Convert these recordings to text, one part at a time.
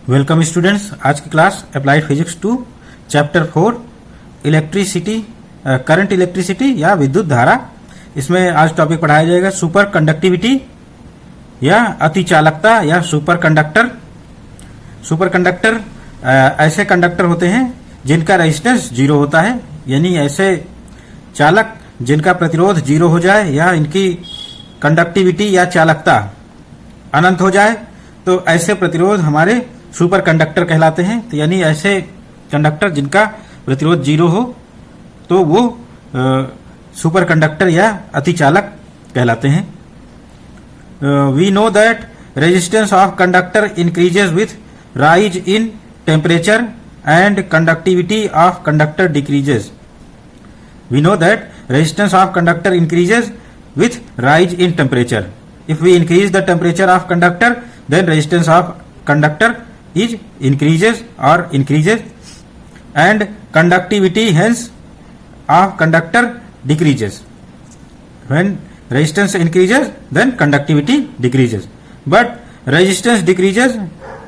Welcome students. आज की class applied physics 2 chapter 4 electricity, current electricity या विद्युत धारा। इसमें आज टॉपिक पढ़ाया जाएगा सुपर कंडक्टिविटी या अतिचालकता या सुपर कंडक्टर। सुपर कंडक्टर ऐसे कंडक्टर होते हैं जिनका रेजिस्टेंस जीरो होता है, यानी ऐसे चालक जिनका प्रतिरोध जीरो हो जाए या इनकी कंडक्टिविटी या चालकता अनंत हो जाए, तो ऐसे प्रतिरोध हमारे सुपर कंडक्टर कहलाते हैं। तो यानी ऐसे कंडक्टर जिनका प्रतिरोध जीरो हो तो वो सुपर कंडक्टर या अतिचालक कहलाते हैं। We know that resistance of conductor increases with rise in temperature and conductivity of conductor decreases. We know that resistance of conductor increases with rise in temperature. If we increase the temperature of conductor, then resistance of conductor is increases, and conductivity hence of conductor decreases. When resistance increases, then conductivity decreases. But resistance decreases,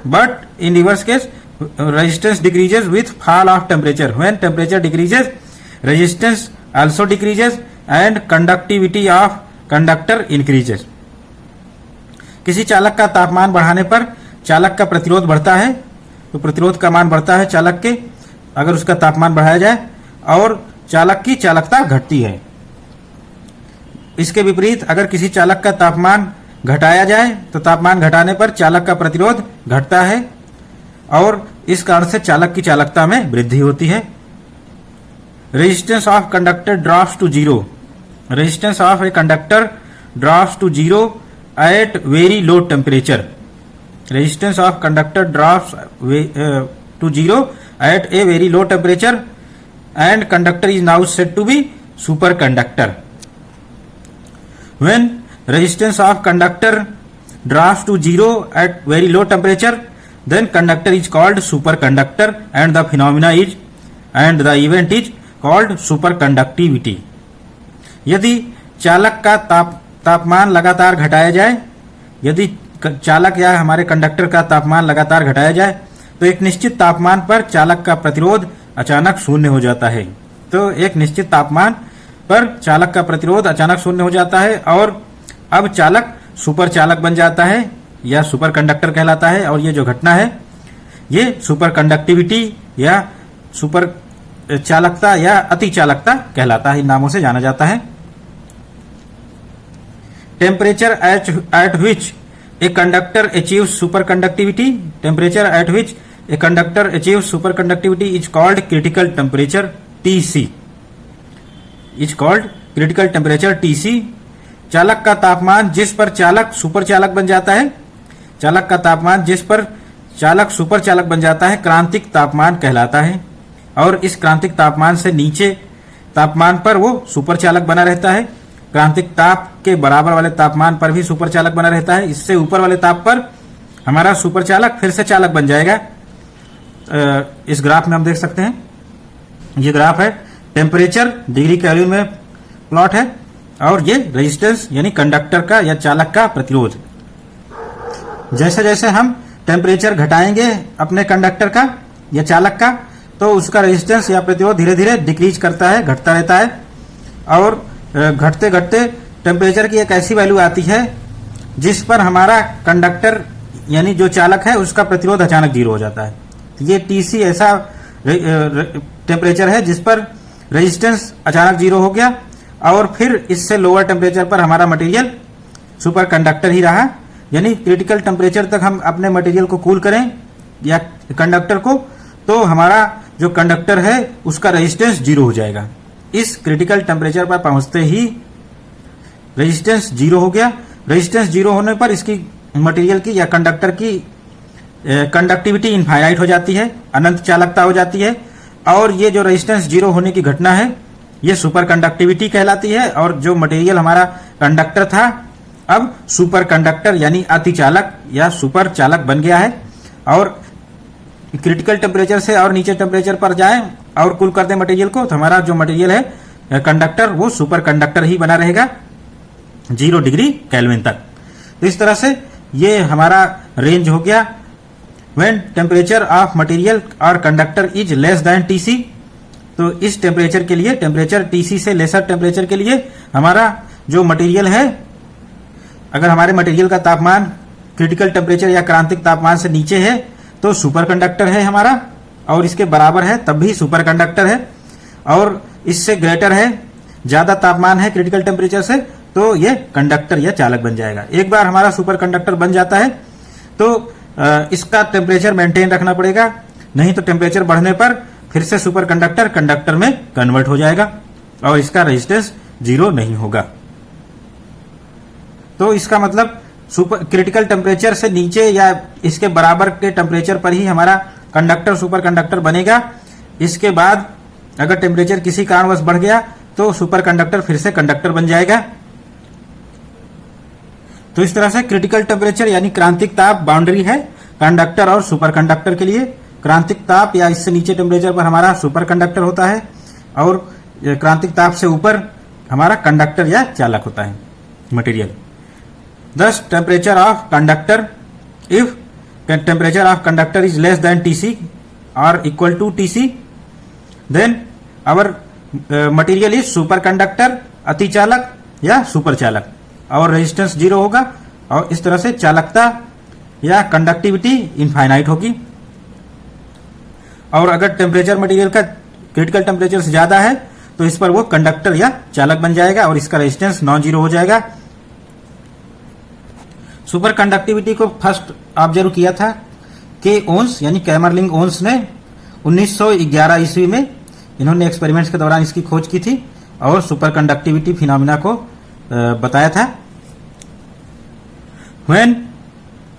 but in reverse case, resistance decreases with fall of temperature. When temperature decreases, resistance also decreases and conductivity of conductor increases. किसी चालक का तापमान बढ़ाने पर चालक का प्रतिरोध बढ़ता है, तो प्रतिरोध का मान बढ़ता है चालक के अगर उसका तापमान बढ़ाया जाए, और चालक की चालकता घटती है। इसके विपरीत अगर किसी चालक का तापमान घटाया जाए तो तापमान घटाने पर चालक का प्रतिरोध घटता है और इस कारण से चालक की चालकता में वृद्धि होती है। Resistance of conductor drops to zero. Resistance of a conductor drops to zero at very low temperature. Resistance of conductor drops to zero at a very low temperature, and conductor is now said to be superconductor. When resistance of conductor drops to zero at very low temperature, then conductor is called superconductor, and the event is called super conductivity. यदि चालक का तापमान लगातार घटाया जाए, यदि चालक या हमारे कंडक्टर का तापमान लगातार घटाया जाए, तो एक निश्चित तापमान पर चालक का प्रतिरोध अचानक शून्य हो जाता है। तो एक निश्चित तापमान पर चालक का प्रतिरोध अचानक शून्य हो जाता है और अब चालक सुपर चालक बन जाता है या सुपर कंडक्टर कहलाता है। और ये जो घटना है ये सुपर कंडक्टिविटी या सुपर चालकता या अति चालकता कहलाता है, इन नामों से जाना जाता है। Temperature at which a conductor achieves super conductivity, temperature at which a conductor achieves super conductivity is called critical temperature TC, is called critical temperature TC। चालक का तापमान जिस पर चालक सुपर चालक बन जाता है, चालक का तापमान जिस पर चालक सुपर चालक बन जाता है क्रांतिक तापमान कहलाता है, और इस क्रांतिक तापमान से नीचे तापमान पर वो सुपर चालक बना रहता है। क्रांतिक ताप के बराबर वाले तापमान पर भी सुपर चालक बना रहता है। इससे ऊपर वाले ताप पर हमारा सुपर चालक फिर से चालक बन जाएगा। इस ग्राफ में हम देख सकते हैं, ये ग्राफ है टेम्परेचर डिग्री केल्विन में प्लॉट है, और ये रेजिस्टेंस यानी कंडक्टर का या चालक का प्रतिरोध। जैसे जैसे हम टेम्परेचर घटाएंगे अपने कंडक्टर का या चालक का, तो उसका रेजिस्टेंस या प्रतिरोध धीरे धीरे डिक्रीज करता है, घटता रहता है, और घटते घटते टेम्परेचर की एक ऐसी वैल्यू आती है जिस पर हमारा कंडक्टर यानी जो चालक है उसका प्रतिरोध अचानक जीरो हो जाता है। तो ये TC ऐसा टेम्परेचर है जिस पर रेजिस्टेंस अचानक जीरो हो गया, और फिर इससे लोअर टेम्परेचर पर हमारा मटेरियल सुपर कंडक्टर ही रहा। यानी क्रिटिकल टेम्परेचर तक हम अपने मटेरियल को कूल करें या कंडक्टर को, तो हमारा जो कंडक्टर है उसका रेजिस्टेंस जीरो हो जाएगा। इस क्रिटिकल टेम्परेचर पर पहुंचते ही रेजिस्टेंस जीरो हो गया। रेजिस्टेंस जीरो होने पर इसकी मटेरियल की या कंडक्टर की कंडक्टिविटी इनफाइनाइट हो जाती है, अनंत चालकता हो जाती है, और ये जो रेजिस्टेंस जीरो होने की घटना है ये सुपर कंडक्टिविटी कहलाती है। और जो मटेरियल हमारा कंडक्टर था अब सुपर कंडक्टर यानी अति चालक या सुपर चालक बन गया है, और क्रिटिकल टेम्परेचर से और नीचे टेम्परेचर पर जाए और कूल कर दे मटेरियल को, तो हमारा जो मटेरियल है कंडक्टर वो सुपर कंडक्टर ही बना रहेगा 0 डिग्री केल्विन तक। तो इस तरह से ये हमारा रेंज हो गया व्हेन टेम्परेचर ऑफ मटेरियल और conductor is less than TC, तो इस टेम्परेचर के लिए, टेम्परेचर टीसी से लेसर टेम्परेचर के लिए हमारा जो मटेरियल है, अगर हमारे मटेरियल का तापमान क्रिटिकल टेम्परेचर या क्रांतिक तापमान से नीचे है तो सुपर कंडक्टर है हमारा, और इसके बराबर है तब भी सुपर कंडक्टर है, और इससे ग्रेटर है, ज्यादा तापमान है क्रिटिकल टेम्परेचर से, तो ये कंडक्टर या चालक बन जाएगा। एक बार हमारा सुपर कंडक्टर बन जाता है तो इसका टेम्परेचर मेंटेन रखना पड़ेगा, नहीं तो टेम्परेचर बढ़ने पर फिर से सुपर कंडक्टर कंडक्टर में कन्वर्ट हो जाएगा और इसका रेजिस्टेंस 0 नहीं होगा। तो इसका मतलब सुपर क्रिटिकल टेम्परेचर से नीचे या इसके बराबर के टेम्परेचर पर ही हमारा कंडक्टर सुपर कंडक्टर बनेगा। इसके बाद अगर टेम्परेचर किसी कारणवश बढ़ गया तो सुपर कंडक्टर फिर से कंडक्टर बन जाएगा। तो इस तरह से क्रिटिकल टेम्परेचर यानी क्रांतिक ताप बाउंड्री है कंडक्टर और सुपर कंडक्टर के लिए। क्रांतिक ताप या इससे नीचे टेम्परेचर पर हमारा सुपर कंडक्टर होता है और क्रांतिक ताप से ऊपर हमारा कंडक्टर या चालक होता है material. Thus temperature of conductor, if temperature of conductor is less than Tc or equal to Tc, then our material is superconductor, अतिचालक या सुपर चालक, और रेजिस्टेंस 0 होगा और इस तरह से चालकता या कंडक्टिविटी इनफाइनाइट होगी। और अगर टेम्परेचर मटेरियल का क्रिटिकल टेम्परेचर से ज्यादा है तो इस पर वो कंडक्टर या चालक बन जाएगा और इसका रेजिस्टेंस नॉन जीरो हो जाएगा। सुपर कंडक्टिविटी को फर्स्ट ऑब्जर्व किया था के ओन्स यानी कैमरलिंग ओन्स ने 1911 ईस्वी में। इन्होंने एक्सपेरिमेंट्स के दौरान इसकी खोज की थी और सुपर कंडक्टिविटी फिनोमिना को बताया था। व्हेन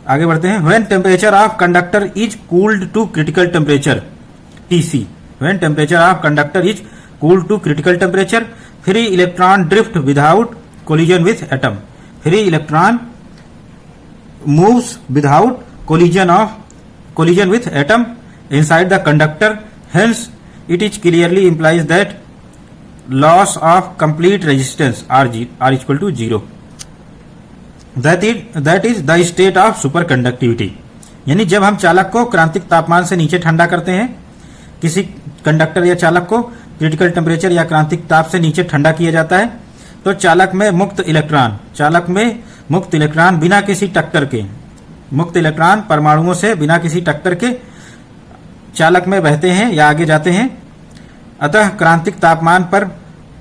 आगे बढ़ते हैं, when temperature of conductor is cooled to critical temperature T C, when temperature of conductor is cooled to critical temperature, free electron drift without collision with atom, free electron moves without collision with atom inside the conductor. Hence it is clearly implies that loss of complete resistance are equal to 0. That is the state of superconductivity. यानी जब हम चालक को क्रांतिक तापमान से नीचे ठंडा करते हैं, किसी कंडक्टर या चालक को क्रिटिकल टेम्परेचर या क्रांतिक ताप से नीचे ठंडा किया जाता है तो चालक में मुक्त इलेक्ट्रॉन बिना किसी टक्कर के, मुक्त इलेक्ट्रॉन परमाणुओं से बिना किसी टक्कर के चालक में बहते हैं या आगे जाते हैं। अतः क्रांतिक तापमान पर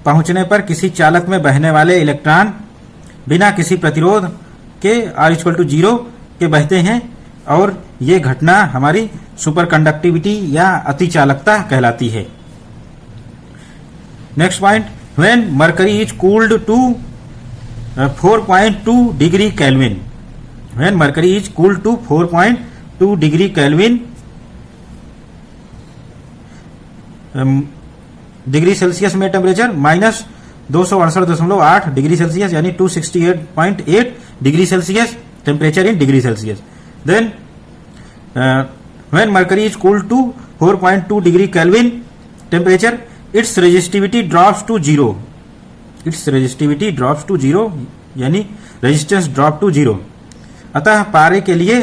पहुंचने पर किसी चालक में बहने वाले इलेक्ट्रॉन बिना किसी प्रतिरोध के R=0 के बहते हैं और ये घटना हमारी सुपर कंडक्टिविटी या अतिचालकता कहलाती है। Next point, when mercury is cooled to 4.2 degree Kelvin, when mercury is cooled to 4.2 degree Kelvin, degree Celsius में टेम्परेचर -268.8 डिग्री सेल्सियस यानी 268.8 degree Celsius temperature in degree Celsius. Then when mercury is cooled to 4.2 degree Kelvin temperature, its resistivity drops to 0, its resistivity drops to 0 यानी resistance drop to 0। अतः पारे के लिए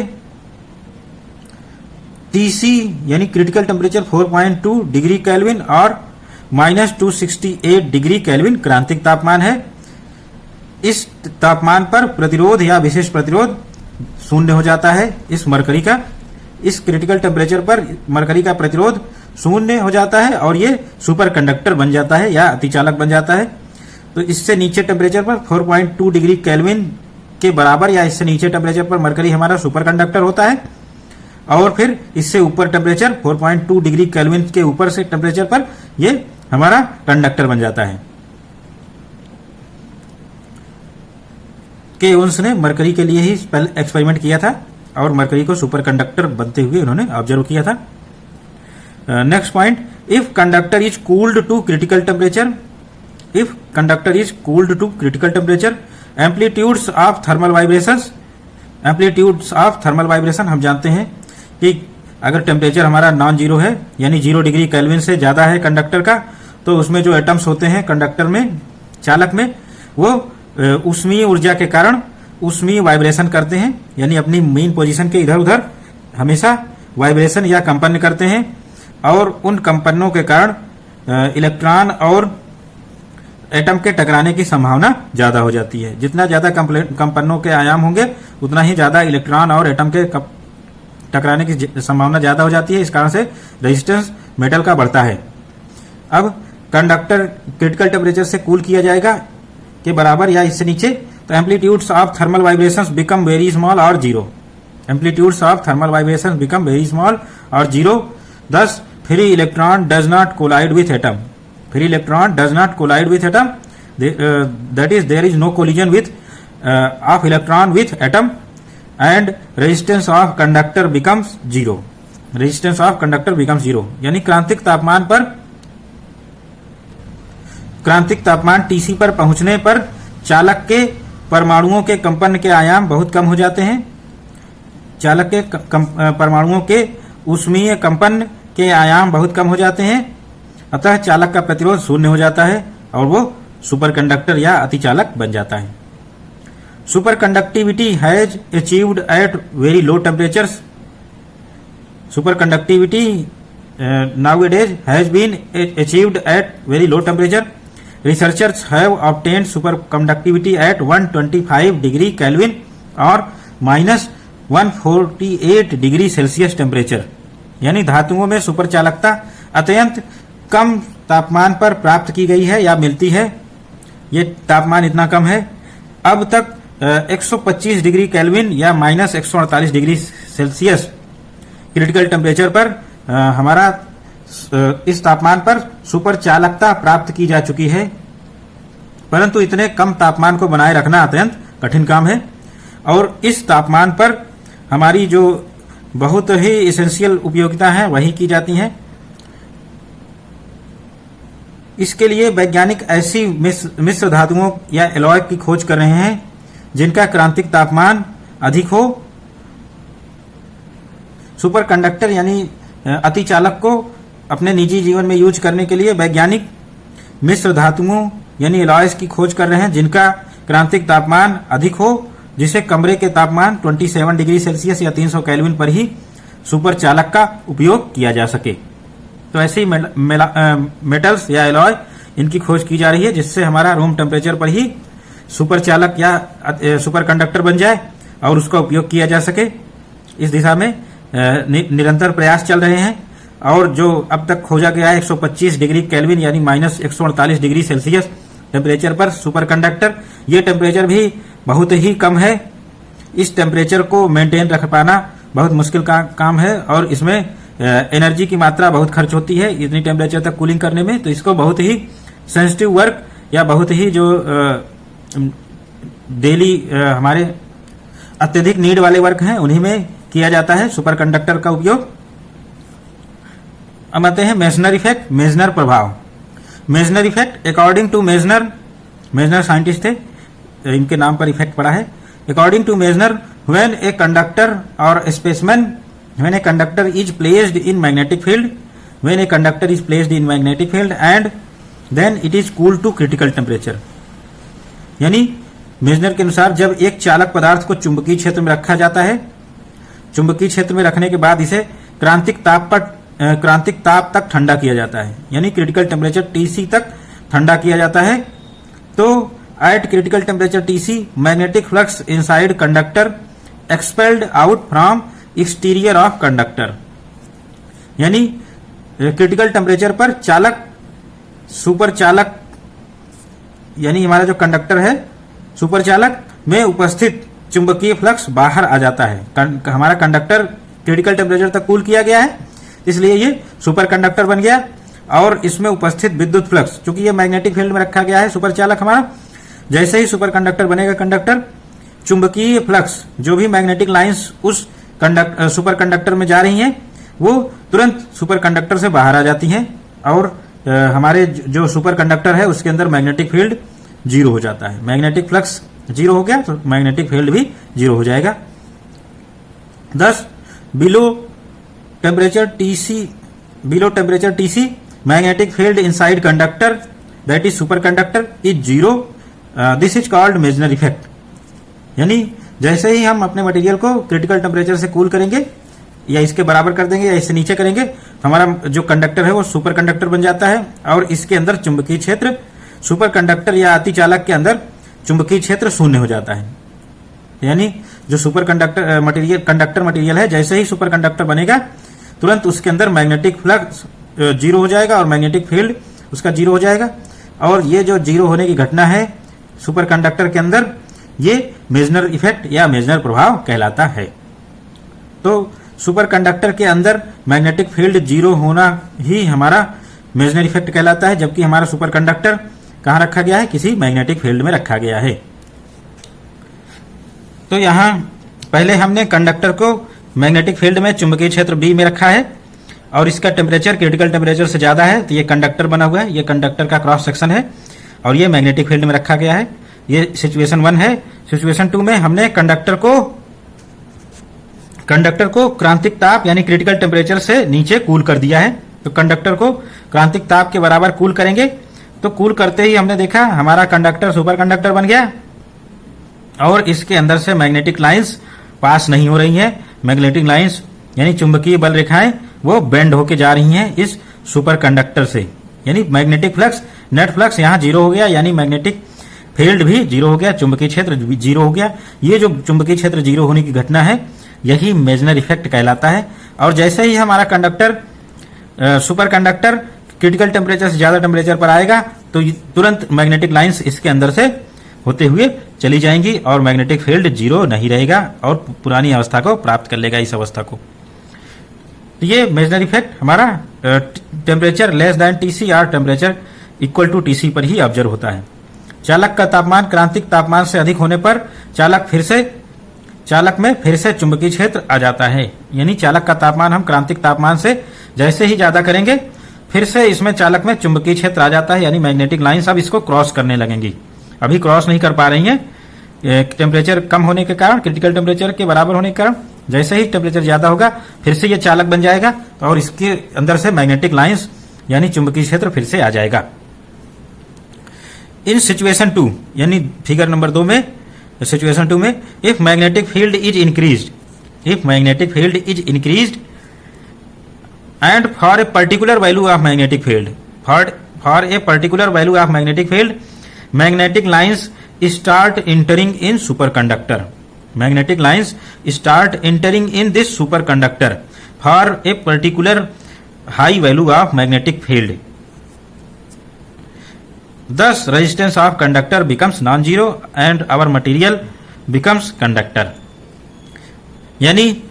TC यानी critical temperature 4.2 degree kelvin और -268 degree kelvin क्रांतिक तापमान है। इस तापमान पर प्रतिरोध या विशेष प्रतिरोध शून्य हो जाता है। इस मरकरी का, इस क्रिटिकल टेम्परेचर पर मरकरी का प्रतिरोध शून्य हो जाता है और ये सुपर कंडक्टर बन जाता है या अतिचालक बन जाता है। तो इससे नीचे टेम्परेचर पर 4.2 डिग्री केल्विन के बराबर या इससे नीचे टेम्परेचर पर मरकरी हमारा सुपर कंडक्टर होता है और फिर इससे ऊपर टेम्परेचर 4.2 डिग्री केल्विन के ऊपर से टेम्परेचर पर ये हमारा कंडक्टर बन जाता है। के ओन्स ने मरकरी के लिए ही एक्सपेरिमेंट किया था और मरकरी को सुपर कंडक्टर बनते हुए उन्होंने ऑब्जर्व किया था। Next point, if conductor is cooled to critical temperature, if conductor is cooled to critical temperature, amplitudes of thermal vibrations, amplitudes of thermal vibration हम जानते हैं कि अगर टेम्परेचर हमारा नॉन जीरो है यानी 0 डिग्री केल्विन से ज्यादा है कंडक्टर का, तो उसमें जो एटम्स होते हैं कंडक्टर में, चालक में, वो ऊष्मीय ऊर्जा के कारण ऊष्मीय वाइब्रेशन करते हैं यानी अपनी मेन पोजीशन के इधर उधर हमेशा वाइब्रेशन या कंपन करते हैं और उन कंपनों के कारण इलेक्ट्रॉन और एटम के टकराने की संभावना ज्यादा हो जाती है। जितना ज्यादा कंपनों के आयाम होंगे उतना ही ज्यादा इलेक्ट्रॉन और एटम के टकराने की संभावना ज्यादा हो जाती है। इस कारण से रेजिस्टेंस मेटल का बढ़ता है। अब कंडक्टर क्रिटिकल टेम्परेचर से कूल किया जाएगा के बराबर या इससे नीचे, तो amplitudes of thermal vibrations become very small और zero. Amplitudes of thermal vibrations become very small और zero. thus free electron does not collide with atom. Free electron does not collide with atom. That is, there is no collision with of electron with atom, and resistance of conductor becomes zero. Resistance of conductor becomes zero. यानी क्रांतिक तापमान Tc पर पहुंचने पर चालक के परमाणुओं के कंपन के आयाम बहुत कम हो जाते हैं। चालक के परमाणुओं के ऊष्मीय कंपन के आयाम बहुत कम हो जाते हैं, अतः चालक का प्रतिरोध शून्य हो जाता है और वो सुपरकंडक्टर या अतिचालक बन जाता है। Superconductivity has achieved at very low temperatures. Superconductivity nowadays has been achieved at very low temperature. Researchers have obtained superconductivity at 125 degree Kelvin or minus 148 degree Celsius temperature. यानी धातुओं में सुपर चालकता अत्यंत कम तापमान पर प्राप्त की गई है या मिलती है। ये तापमान इतना कम है, अब तक 125 डिग्री केल्विन या minus 148 degree Celsius critical temperature पर हमारा इस तापमान पर सुपर चालकता प्राप्त की जा चुकी है। परंतु इतने कम तापमान को बनाए रखना अत्यंत कठिन काम है और इस तापमान पर हमारी जो बहुत ही एसेंशियल उपयोगिता है वही की जाती हैं। इसके लिए वैज्ञानिक ऐसी मिश्र धातुओं या एलॉय की खोज कर रहे हैं जिनका क्रांतिक तापमान अधिक हो। सुपर कंडक्टर यानी अतिचालक को अपने निजी जीवन में यूज करने के लिए वैज्ञानिक मिश्र धातुओं यानी एलॉयज की खोज कर रहे हैं जिनका क्रांतिक तापमान अधिक हो, जिसे कमरे के तापमान 27 डिग्री सेल्सियस या 300 केल्विन पर ही सुपर चालक का उपयोग किया जा सके। तो ऐसे ही मेटल्स या एलॉय इनकी खोज की जा रही है जिससे हमारा रूम टेम्परेचर पर ही सुपर चालक या सुपर कंडक्टर बन जाए और उसका उपयोग किया जा सके। इस दिशा में निरंतर प्रयास चल रहे हैं और जो अब तक खोजा गया है 125 डिग्री केल्विन यानी माइनस 148 डिग्री सेल्सियस टेम्परेचर पर सुपर कंडक्टर, ये टेम्परेचर भी बहुत ही कम है। इस टेम्परेचर को मेंटेन रख पाना बहुत मुश्किल काम है और इसमें एनर्जी की मात्रा बहुत खर्च होती है इतनी टेम्परेचर तक कूलिंग करने में। तो इसको बहुत ही सेंसिटिव वर्क या बहुत ही जो डेली हमारे अत्यधिक नीड वाले वर्क हैं उन्हीं में किया जाता है सुपर कंडक्टर का उपयोग। अब आते हैं मेसनर इफेक्ट, मेसनर प्रभाव। Meissner effect according to Meissner scientist थे, इनके नाम पर इफेक्ट पड़ा है। According to Meissner, when a conductor और specimen when a conductor is placed in magnetic field and then it is cooled to critical temperature। यानी Meissner के अनुसार जब एक चालक पदार्थ को चुंबकीय क्षेत्र में रखा जाता है, चुंबकीय क्षेत्र में रखने के बाद इसे क्रांतिक ताप तक ठंडा किया जाता है यानी क्रिटिकल टेम्परेचर Tc तक ठंडा किया जाता है। तो eight critical temperature Tc magnetic flux inside conductor expelled out from exterior of conductor. यानी क्रिटिकल टेम्परेचर पर सुपर चालक यानी हमारा जो कंडक्टर है सुपर चालक में उपस्थित चुंबकीय फ्लक्स बाहर आ जाता है। हमारा कंडक्टर क्रिटिकल टेम्परेचर तक कूल किया गया है इसलिए ये सुपर कंडक्टर बन गया और इसमें उपस्थित विद्युत फ्लक्स, चूंकि ये मैग्नेटिक फील्ड में रखा गया है सुपर चालक हमारा, जैसे ही सुपर कंडक्टर बनेगा कंडक्टर, चुंबकीय फ्लक्स जो भी मैग्नेटिक लाइंस उस सुपर कंडक्टर में जा रही हैं वो तुरंत सुपर कंडक्टर से बाहर आ जाती हैं और हमारे जो सुपर कंडक्टर है उसके अंदर मैग्नेटिक फील्ड जीरो हो जाता है। मैग्नेटिक फ्लक्स जीरो हो गया तो मैग्नेटिक फील्ड भी जीरो हो जाएगा। Thus below temperature Tc magnetic field inside conductor that is super conductor is zero. This is called Meissner effect. यानी जैसे ही हम अपने मटेरियल को क्रिटिकल टेम्परेचर से कूल करेंगे या इसके बराबर कर देंगे या इससे नीचे करेंगे तो हमारा जो कंडक्टर है वो सुपर कंडक्टर बन जाता है और इसके अंदर चुंबकीय क्षेत्र, सुपर कंडक्टर या अतिचालक के अंदर चुंबकीय क्षेत्र शून्य हो जाता है। यानी जो सुपर कंडक्टर मटेरियल है, जैसे ही सुपर कंडक्टर बनेगा तुरंत उसके अंदर मैग्नेटिक फ्लक्स जीरो हो जाएगा और मैग्नेटिक फील्ड उसका जीरो हो जाएगा। और ये जो जीरो होने की घटना है सुपर कंडक्टर के अंदर, ये मेजनर इफेक्ट या मेजनर प्रभाव कहलाता है। तो सुपर कंडक्टर के अंदर मैग्नेटिक फील्ड जीरो होना ही हमारा मेजनर इफेक्ट कहलाता है, जबकि हमारा सुपर कंडक्टर कहाँ रखा गया है, किसी मैग्नेटिक फील्ड में रखा गया है। तो यहां पहले हमने कंडक्टर को मैग्नेटिक फील्ड में चुंबकीय क्षेत्र बी में रखा है और इसका टेम्परेचर क्रिटिकल टेम्परेचर से ज्यादा है, तो ये कंडक्टर बना हुआ है, ये कंडक्टर का क्रॉस सेक्शन है और ये मैग्नेटिक फील्ड में रखा गया है। ये सिचुएशन 1 है। सिचुएशन 2 में हमने कंडक्टर को क्रांतिक ताप यानी क्रिटिकल टेम्परेचर से नीचे कूल कर दिया है। तो कंडक्टर को क्रांतिक ताप के बराबर कूल करेंगे, तो कूल करते ही हमने देखा हमारा कंडक्टर सुपर कंडक्टर बन गया और इसके अंदर से मैग्नेटिक लाइंस पास नहीं हो रही हैं। मैग्नेटिक लाइंस यानी चुंबकीय बल रेखाएं वो बेंड होके जा रही हैं इस सुपर कंडक्टर से, यानी मैग्नेटिक फ्लक्स, नेट फ्लक्स यहाँ जीरो हो गया, यानी मैग्नेटिक फील्ड भी जीरो हो गया, चुंबकीय क्षेत्र भी जीरो हो गया। ये जो चुंबकीय क्षेत्र जीरो होने की घटना है यही मेजनर इफेक्ट कहलाता है। और जैसे ही हमारा conductor super conductor critical temperature से ज्यादा टेम्परेचर पर आएगा तो तुरंत मैग्नेटिक लाइंस इसके अंदर से होते हुए चली जाएंगी और मैग्नेटिक फील्ड जीरो नहीं रहेगा और पुरानी अवस्था को प्राप्त कर लेगा, इस अवस्था को। तो ये मेजनर इफेक्ट हमारा टेम्परेचर लेस देन टीसी और टेम्परेचर इक्वल टू टीसी पर ही ऑब्जर्व होता है। चालक का तापमान क्रांतिक तापमान से अधिक होने पर चालक में फिर से चुंबकीय क्षेत्र आ जाता है। यानी चालक का तापमान हम क्रांतिक तापमान से जैसे ही ज्यादा करेंगे फिर से इसमें चालक में चुंबकीय क्षेत्र आ जाता है, यानी मैग्नेटिक लाइंस अब इसको क्रॉस करने लगेंगी। अभी क्रॉस नहीं कर पा रही हैं टेम्परेचर कम होने के कारण, क्रिटिकल टेम्परेचर के बराबर होने के कारण। जैसे ही टेम्परेचर ज्यादा होगा फिर से ये चालक बन जाएगा और इसके अंदर से मैग्नेटिक लाइंस यानी चुंबकीय क्षेत्र फिर से आ जाएगा। इन सिचुएशन 2 यानी फिगर नंबर 2 में, सिचुएशन 2 में if magnetic field is increased and for a particular value of magnetic field, magnetic lines start entering in superconductor. Magnetic lines start entering in this superconductor for a particular high value of magnetic field. Thus, resistance of conductor becomes non-zero and our material becomes conductor. यानी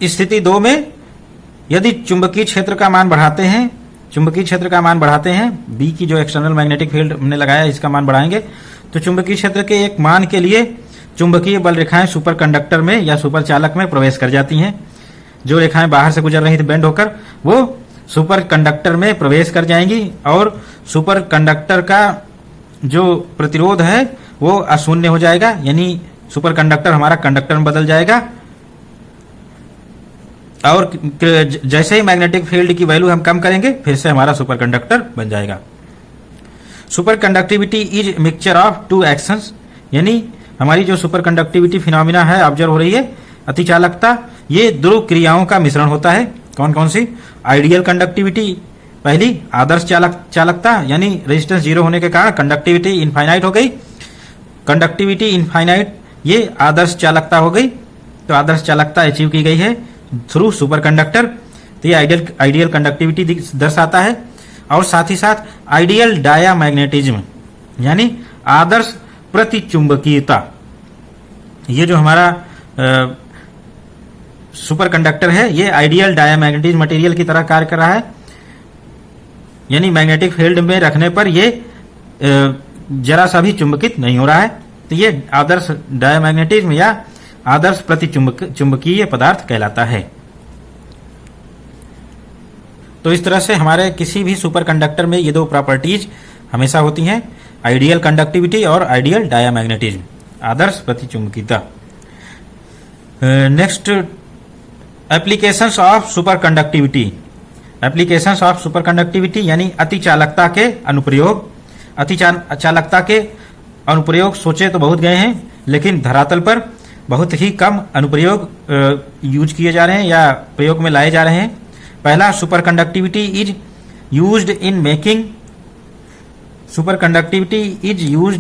स्थिति 2 में यदि चुंबकीय क्षेत्र का मान बढ़ाते हैं, बी की जो एक्सटर्नल मैग्नेटिक फील्ड हमने लगाया इसका मान बढ़ाएंगे, तो चुंबकीय क्षेत्र के एक मान के लिए चुंबकीय बल रेखाएं सुपर कंडक्टर में या सुपर चालक में प्रवेश कर जाती हैं। जो रेखाएं बाहर से गुजर रही थी बेंड होकर, वो सुपर कंडक्टर में प्रवेश कर जाएंगी और सुपर कंडक्टर का जो प्रतिरोध है वो अशून्य हो जाएगा, यानी सुपर कंडक्टर हमारा कंडक्टर में बदल जाएगा। और जैसे ही मैग्नेटिक फील्ड की वैल्यू हम कम करेंगे फिर से हमारा सुपर कंडक्टर बन जाएगा। Super conductivity is mixture of 2 actions, यानी हमारी जो सुपर कंडक्टिविटी फिनोमिना है ऑब्जर्व हो रही है, अतिचालकता, ये ध्रुव क्रियाओं का मिश्रण होता है। कौन कौन सी? आइडियल कंडक्टिविटी, पहली आदर्श चालकता, यानी रेजिस्टेंस जीरो होने के कारण कंडक्टिविटी इनफाइनाइट हो गई, कंडक्टिविटी इनफाइनाइट, ये आदर्श चालकता हो गई। तो आदर्श चालकता अचीव की गई है थ्रू सुपर कंडक्टर, तो ये आइडियल कंडक्टिविटी दर्शाता है। और साथ ही साथ आइडियल डायामैग्नेटिज्म, यानी आदर्श प्रतिचुंबकीयता, ये जो हमारा सुपर कंडक्टर है ये आइडियल डायामैग्नेटिज्म मटेरियल की तरह कार्य कर रहा है, यानी मैग्नेटिक फील्ड में रखने पर ये जरा सा भी चुंबकित नहीं हो रहा है। तो ये आदर्श डायामैग्नेटिज्म या आदर्श प्रतिचुंबकीय पदार्थ कहलाता है। तो इस तरह से हमारे किसी भी सुपर कंडक्टर में ये 2 प्रॉपर्टीज हमेशा होती हैं, आइडियल कंडक्टिविटी और आइडियल डायामैग्नेटिज्म, आदर्श प्रतिचुंबकीयता। Next, applications of super conductivity. Applications of super conductivity यानी अतिचालकता के अनुप्रयोग। अतिचालकता के अनुप्रयोग सोचे तो बहुत गए हैं, लेकिन धरातल पर बहुत ही कम अनुप्रयोग यूज किए जा रहे हैं या प्रयोग में लाए जा रहे हैं। पहला, super conductivity is used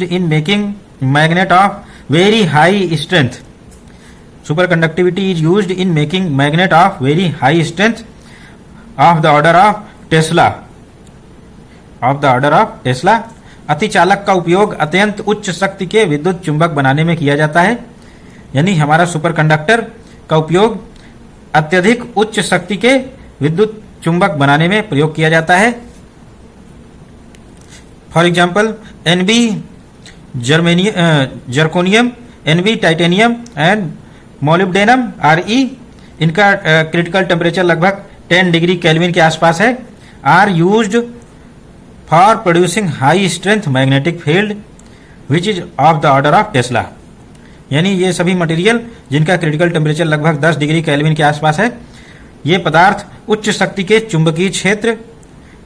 in making magnet of very high strength. Super conductivity is used in making magnet of very high strength of the order of tesla. अतिचालक का उपयोग अत्यंत उच्च शक्ति के विद्युत चुंबक बनाने में किया जाता है। यानी हमारा सुपर कंडक्टर का उपयोग अत्यधिक उच्च शक्ति के विद्युत चुंबक बनाने में प्रयोग किया जाता है। For example, NB zirconium, NB titanium and molybdenum RE, इनका क्रिटिकल टेम्परेचर लगभग 10 डिग्री केल्विन के आसपास है। Are used for producing high strength magnetic field which is of the order of tesla. यानी ये सभी मटेरियल जिनका क्रिटिकल टेम्परेचर लगभग 10 डिग्री केल्विन के आसपास है, ये पदार्थ उच्च शक्ति के चुंबकीय क्षेत्र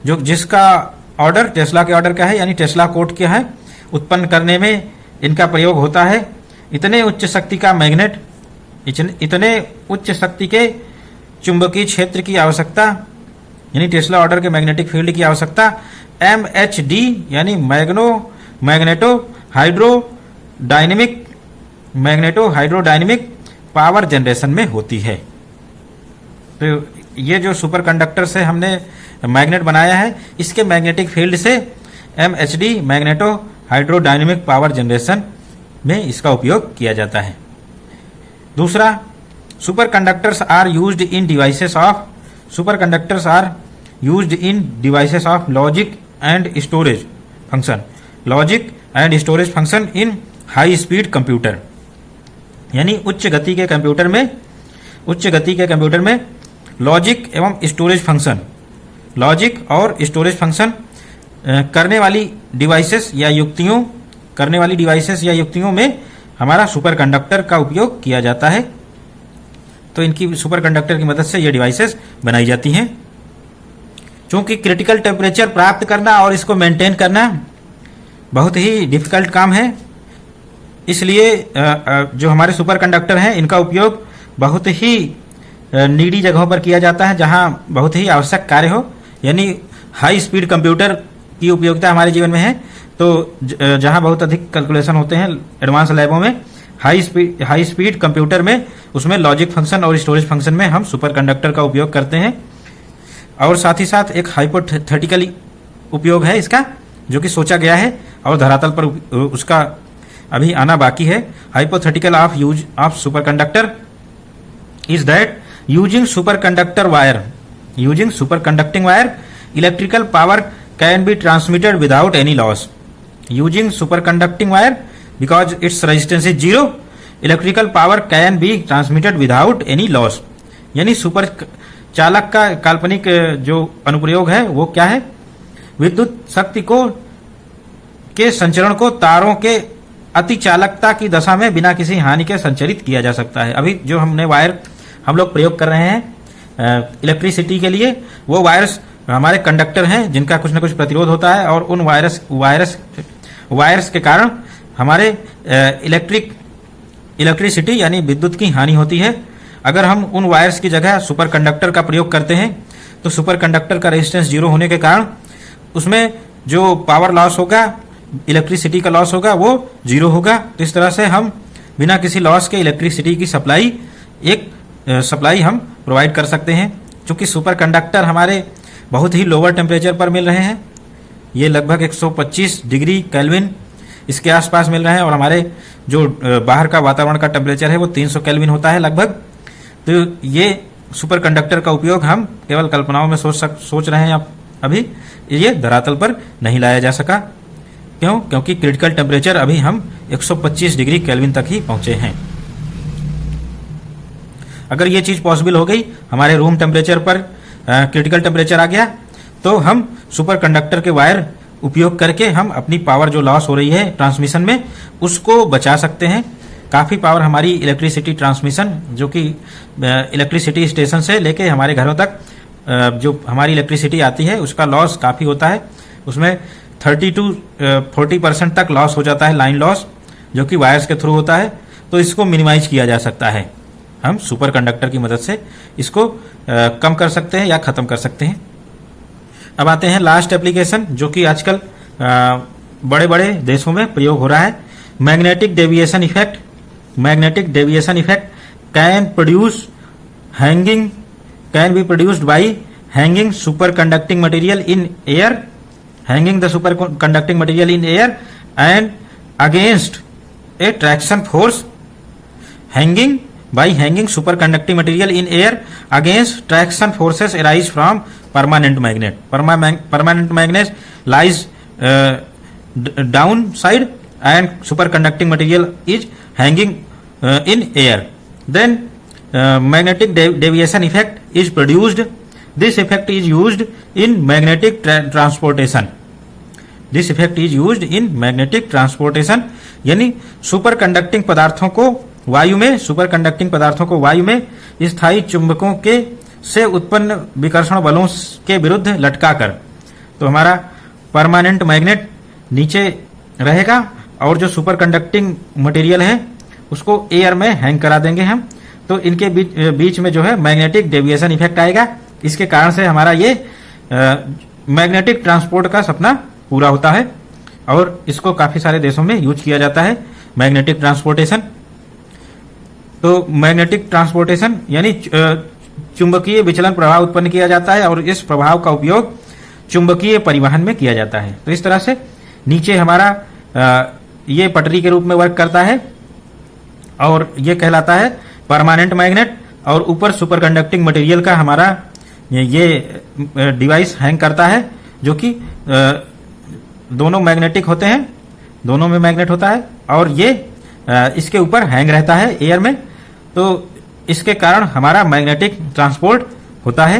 जिसका ऑर्डर टेस्ला के ऑर्डर का है, यानी टेस्ला कोड क्या है, उत्पन्न करने में इनका प्रयोग होता है। इतने उच्च शक्ति का मैग्नेट, इतने उच्च शक्ति के चुंबकीय क्षेत्र की आवश्यकता, यानी टेस्ला ऑर्डर के मैग्नेटिक फील्ड की आवश्यकता MHD यानी मैग्नेटो हाइड्रोडायनेमिक पावर जनरेशन में होती है। तो ये जो सुपर कंडक्टर से हमने मैग्नेट बनाया है, इसके मैग्नेटिक फील्ड से MHD magneto hydrodynamic power generation में इसका उपयोग किया जाता है। दूसरा, super conductors are used in devices of logic and storage function in high speed computer. यानी उच्च गति के कंप्यूटर में लॉजिक और स्टोरेज फंक्शन करने वाली डिवाइसेस या युक्तियों में हमारा सुपर कंडक्टर का उपयोग किया जाता है। तो इनकी सुपर कंडक्टर की मदद से ये डिवाइसेस बनाई जाती हैं। चूंकि क्रिटिकल टेम्परेचर प्राप्त करना और इसको मेंटेन करना बहुत ही डिफिकल्ट काम है, इसलिए जो हमारे सुपर कंडक्टर हैं, इनका उपयोग बहुत ही नीडी जगहों पर किया जाता है, जहां बहुत ही आवश्यक कार्य हो। यानी हाई स्पीड कंप्यूटर की उपयोगिता हमारे जीवन में है। तो जहां बहुत अधिक कैलकुलेशन होते हैं एडवांस लैबों में, हाई स्पीड कंप्यूटर में, उसमें लॉजिक फंक्शन और स्टोरेज फंक्शन में हम सुपर कंडक्टर का उपयोग करते हैं। और साथ ही साथ एक हाइपोथेटिकल उपयोग है इसका, जो कि सोचा गया है और धरातल पर उसका अभी आना बाकी है। Hypothetical of use of super conductor is that using super conducting wire electrical power can be transmitted without any loss. Using super conducting wire because its resistance is 0, electrical power can be transmitted without any loss. यानी super चालक का काल्पनिक जो अनुप्रयोग है वो क्या है, विद्युत शक्ति के संचरण को तारों के अति चालकता की दशा में बिना किसी हानि के संचरित किया जा सकता है। अभी जो हमने वायर हम लोग प्रयोग कर रहे हैं इलेक्ट्रिसिटी के लिए, वो वायर्स हमारे कंडक्टर हैं जिनका कुछ न कुछ प्रतिरोध होता है, और उन वायर्स के कारण हमारे इलेक्ट्रिसिटी यानी विद्युत की हानि होती है। अगर हम उन वायर्स की जगह सुपर कंडक्टर का प्रयोग करते हैं, तो सुपर कंडक्टर का रेजिस्टेंस 0 होने के कारण उसमें जो पावर लॉस होगा, इलेक्ट्रिसिटी का लॉस होगा, वो 0 होगा। तो इस तरह से हम बिना किसी लॉस के इलेक्ट्रिसिटी की सप्लाई हम प्रोवाइड कर सकते हैं। क्योंकि सुपर कंडक्टर हमारे बहुत ही लोअर टेम्परेचर पर मिल रहे हैं, ये लगभग 125 डिग्री केल्विन इसके आसपास मिल रहे हैं, और हमारे जो बाहर का वातावरण का टेम्परेचर है वो 300 केल्विन होता है लगभग। तो ये सुपर कंडक्टर का उपयोग हम केवल कल्पनाओं में सोच रहे हैं अभी, ये धरातल पर नहीं लाया जा सका। क्यों? क्योंकि क्रिटिकल टेम्परेचर अभी हम 125 डिग्री केल्विन तक ही पहुंचे हैं। अगर ये चीज पॉसिबल हो गई, हमारे रूम टेम्परेचर पर क्रिटिकल टेम्परेचर आ गया, तो हम सुपर कंडक्टर के वायर उपयोग करके हम अपनी पावर जो लॉस हो रही है ट्रांसमिशन में, उसको बचा सकते हैं। काफ़ी पावर हमारी इलेक्ट्रिसिटी ट्रांसमिशन, जो कि इलेक्ट्रिसिटी स्टेशन से लेके हमारे घरों तक जो हमारी इलेक्ट्रिसिटी आती है, उसका लॉस काफ़ी होता है। उसमें 30 to 40% तक लॉस हो जाता है, लाइन लॉस, जो कि वायर्स के थ्रू होता है। तो इसको मिनिमाइज किया जा सकता है। हम सुपर कंडक्टर की मदद से इसको कम कर सकते हैं या खत्म कर सकते हैं। अब आते हैं लास्ट एप्लीकेशन, जो कि आजकल बड़े बड़े देशों में प्रयोग हो रहा है। Magnetic deviation effect. Magnetic deviation effect can be produced by hanging super conducting material in air, hanging the super conducting material in air and against A traction force, hanging by hanging superconducting material in air against traction forces arise from permanent magnet. Permanent magnet lies downside and superconducting material is hanging in air. Then magnetic deviation effect is produced. This effect is used in magnetic transportation. This effect is used in magnetic transportation. यानी super conducting पदार्थों को वायु में स्थायी चुंबकों के से उत्पन्न विकर्षण बलों के विरुद्ध लटकाकर, तो हमारा परमानेंट मैग्नेट नीचे रहेगा और जो सुपर कंडक्टिंग मटेरियल है उसको एयर में हैंग करा देंगे हम, तो इनके बीच में जो है मैग्नेटिक डेविएशन इफेक्ट आएगा। इसके कारण से हमारा ये मैग्नेटिक ट्रांसपोर्ट का सपना पूरा होता है और इसको काफी सारे देशों में यूज किया जाता है, मैग्नेटिक ट्रांसपोर्टेशन। तो मैग्नेटिक ट्रांसपोर्टेशन यानी चुंबकीय विचलन प्रभाव उत्पन्न किया जाता है और इस प्रभाव का उपयोग चुंबकीय परिवहन में किया जाता है। तो इस तरह से नीचे हमारा ये पटरी के रूप में वर्क करता है और ये कहलाता है परमानेंट मैग्नेट, और ऊपर सुपर कंडक्टिंग मटेरियल का हमारा ये डिवाइस हैंग करता है, जो कि दोनों मैग्नेटिक होते हैं, दोनों में मैग्नेट होता है और ये इसके ऊपर हैंग रहता है एयर में। तो इसके कारण हमारा मैग्नेटिक ट्रांसपोर्ट होता है।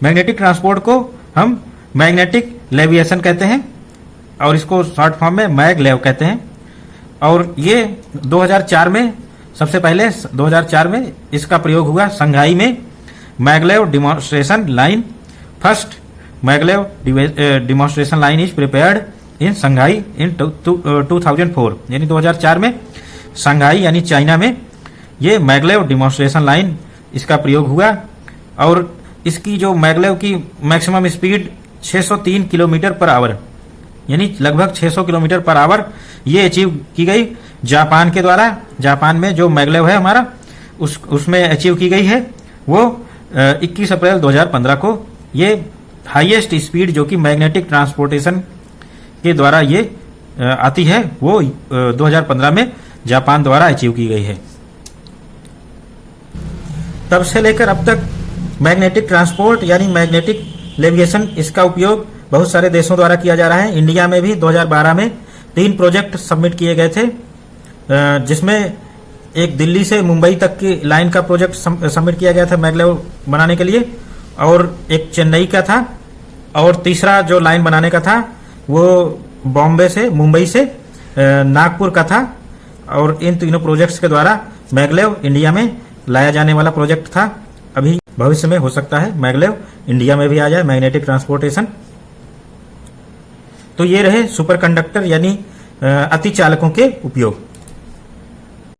मैग्नेटिक ट्रांसपोर्ट को हम मैग्नेटिक लेविएशन कहते हैं और इसको शॉर्ट फॉर्म में मैग लेव कहते हैं। और ये 2004 में सबसे पहले 2004 में इसका प्रयोग हुआ शंघाई में। Maglev demonstration line, first maglev demonstration line is prepared in Shanghai in 2004, यानी 2004 में शंघाई यानी चाइना में ये मैगलेव डिमॉन्स्ट्रेशन लाइन इसका प्रयोग हुआ। और इसकी जो मैगलेव की maximum speed 603 kilometre per hour, यानी लगभग 600 किलोमीटर पर आवर ये अचीव की गई जापान के द्वारा। जापान में जो मैगलेव है हमारा उसमें अचीव की गई है वो 21 अप्रैल 2015 को। ये हाईएस्ट स्पीड जो कि मैग्नेटिक ट्रांसपोर्टेशन के द्वारा ये आती है वो 2015 में जापान द्वारा अचीव की गई है। तब से लेकर अब तक मैग्नेटिक ट्रांसपोर्ट यानी मैग्नेटिक लेविएशन, इसका उपयोग बहुत सारे देशों द्वारा किया जा रहा है। इंडिया में भी 2012 में 3 प्रोजेक्ट सबमिट किए गए थे, जिसमें एक दिल्ली से मुंबई तक की लाइन का प्रोजेक्ट सबमिट किया गया था मैगलेव बनाने के लिए, और एक चेन्नई का था, और तीसरा जो लाइन बनाने का था वो मुंबई से नागपुर का था। और इन तीनों प्रोजेक्ट्स के द्वारा मैगलेव इंडिया में लाया जाने वाला प्रोजेक्ट था। अभी भविष्य में हो सकता है मैगलेव इंडिया में भी आ जाए, मैग्नेटिक ट्रांसपोर्टेशन। तो ये रहे सुपर कंडक्टर यानी अतिचालकों के उपयोग।